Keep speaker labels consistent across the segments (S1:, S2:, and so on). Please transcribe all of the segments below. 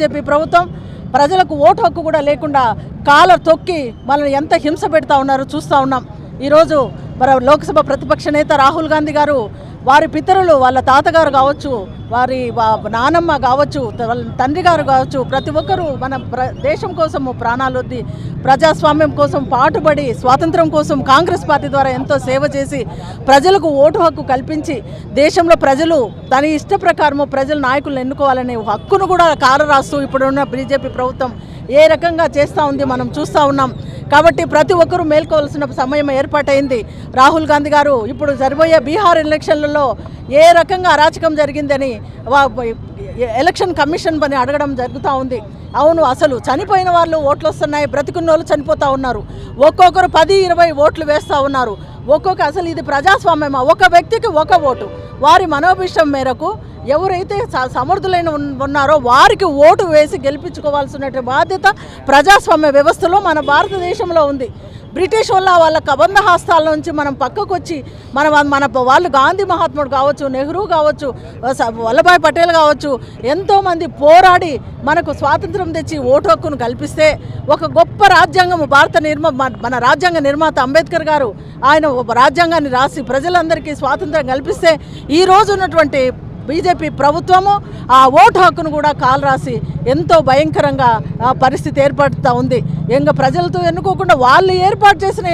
S1: BJP ప్రభుత్వం ప్రజలకు vote హక్కు కూడా లేకుండా కాలర్ తొక్కి మనల్ని ఎంత హింస పెడతా ఉన్నారో చూస్తూ ఉన్నాం. ఈరోజు మన లోక్సభ ప్రతిపక్ష నేత రాహుల్ గాంధీ గారు వారి పితరులు, వాళ్ళ తాతగారు కావచ్చు, వారి నానమ్మ కావచ్చు, వాళ్ళ తండ్రి గారు కావచ్చు, ప్రతి ఒక్కరూ మన దేశం కోసం ప్రాణాలు వద్ది ప్రజాస్వామ్యం కోసం పాటుపడి స్వాతంత్రం కోసం కాంగ్రెస్ పార్టీ ద్వారా ఎంతో సేవ చేసి ప్రజలకు ఓటు హక్కు కల్పించి దేశంలో ప్రజలు తన ఇష్ట ప్రకారము ప్రజల నాయకులను ఎన్నుకోవాలనే హక్కును కూడా కాలరాస్తూ ఇప్పుడున్న బీజేపీ ప్రభుత్వం ఏ రకంగా చేస్తూ ఉంది మనం చూస్తూ ఉన్నాం. కాబట్టి ప్రతి ఒక్కరూ మేల్కోవాల్సిన సమయం ఏర్పాటైంది. రాహుల్ గాంధీ గారు ఇప్పుడు జరగబోయే బీహార్ ఎలక్షన్లలో ఏ రకంగా అరాచకం జరిగిందని ఎలక్షన్ కమిషన్ పని అడగడం జరుగుతూ ఉంది. అవును, అసలు చనిపోయిన వాళ్ళు ఓట్లు వస్తున్నాయి, బ్రతికున్న వాళ్ళు చనిపోతూ ఉన్నారు, ఒక్కొక్కరు 10-20 ఓట్లు వేస్తూ ఉన్నారు. అసలు ఇది ప్రజాస్వామ్యమా? ఒక వ్యక్తికి ఒక ఓటు, వారి మనోభిష్టం మేరకు ఎవరైతే సమర్థులైన ఉన్నారో వారికి ఓటు వేసి గెలిపించుకోవాల్సిన బాధ్యత ప్రజాస్వామ్య వ్యవస్థలో మన భారతదేశంలో ఉంది. బ్రిటిష్ వాళ్ళ కబంధ హస్తాల నుంచి మనం పక్కకు వచ్చి మన వాళ్ళు గాంధీ మహాత్ముడు కావచ్చు, నెహ్రూ కావచ్చు, వల్లభాయ్ పటేల్ కావచ్చు, ఎంతోమంది పోరాడి మనకు స్వాతంత్రం తెచ్చి ఓటు హక్కును కల్పిస్తే ఒక గొప్ప రాజ్యాంగం మన రాజ్యాంగ నిర్మాత అంబేద్కర్ గారు ఆయన రాజ్యాంగాన్ని రాసి ప్రజలందరికీ స్వాతంత్రం కల్పిస్తే ఈ రోజు ఉన్నటువంటి బీజేపీ ప్రభుత్వము ఆ ఓటు హక్కును కూడా కాలరాసి ఎంతో భయంకరంగా పరిస్థితి ఏర్పడుతూ ఉంది. ఇంకా ప్రజలతో ఎన్నుకోకుండా వాళ్ళు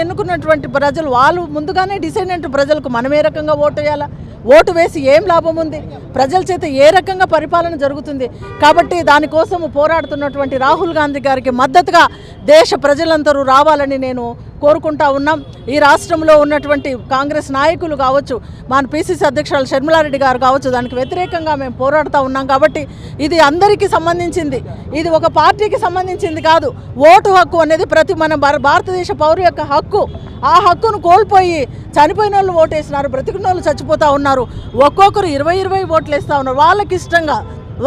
S1: ఎన్నుకున్నటువంటి ప్రజలు వాళ్ళు ముందుగానే డిసైడెంట్ ప్రజలకు మనం ఏ రకంగా ఓటు వేయాలా, ఓటు వేసి ఏం లాభం ఉంది, ప్రజల చేత ఏ రకంగా పరిపాలన జరుగుతుంది. కాబట్టి దానికోసం పోరాడుతున్నటువంటి రాహుల్ గాంధీ గారికి మద్దతుగా దేశ ప్రజలందరూ రావాలని నేను కోరుకుంటా ఉన్నాం. ఈ రాష్ట్రంలో ఉన్నటువంటి కాంగ్రెస్ నాయకులు కావచ్చు, మన పిసిసి అధ్యక్షురాలు షర్మిలారెడ్డి గారు కావచ్చు, దానికి వ్యతిరేకంగా మేము పోరాడుతూ ఉన్నాం. కాబట్టి ఇది అందరికీ సంబంధించింది, ఇది ఒక పార్టీకి సంబంధించింది కాదు. ఓటు హక్కు అనేది ప్రతి మన భారతదేశ పౌరు యొక్క హక్కు. ఆ హక్కును కోల్పోయి చనిపోయిన వాళ్ళు ఓటేసినారు, బ్రతికిన వాళ్ళు చచ్చిపోతూ ఉన్నారు, ఒక్కొక్కరు 20 ఓట్లు వేస్తూ ఉన్నారు. వాళ్ళకి ఇష్టంగా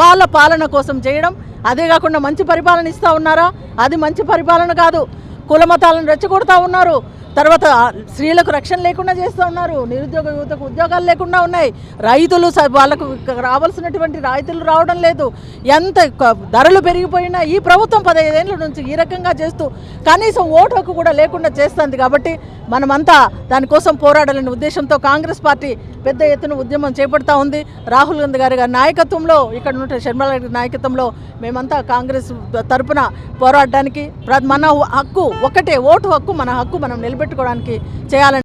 S1: వాళ్ళ పాలన కోసం చేయడం, అదే కాకుండా మంచి పరిపాలన ఇస్తూ ఉన్నారా? అది మంచి పరిపాలన కాదు. కుల మతాలను రెచ్చగొడుతూ ఉన్నారు, తర్వాత స్త్రీలకు రక్షణ లేకుండా చేస్తూ ఉన్నారు, నిరుద్యోగ యువతకు ఉద్యోగాలు లేకుండా ఉన్నాయి, రైతులు వాళ్ళకు రావాల్సినటువంటి రాయితీలు రావడం లేదు, ఎంత ధరలు పెరిగిపోయినా ఈ ప్రభుత్వం 15 ఏళ్ళ నుంచి ఈ రకంగా చేస్తూ కనీసం ఓటు హక్కు కూడా లేకుండా చేస్తుంది. కాబట్టి మనమంతా దానికోసం పోరాడాలనే ఉద్దేశంతో కాంగ్రెస్ పార్టీ పెద్ద ఎత్తున ఉద్యమం చేపడుతూ ఉంది. రాహుల్ గాంధీ గారి నాయకత్వంలో, ఇక్కడ ఉన్న షర్మిలారెడ్డి నాయకత్వంలో మేమంతా కాంగ్రెస్ తరపున పోరాడడానికి మన హక్కు ఒకటే, ఓటు హక్కు, మన హక్కు మనం నిలబెట్టుకోవడానికి చేయాలని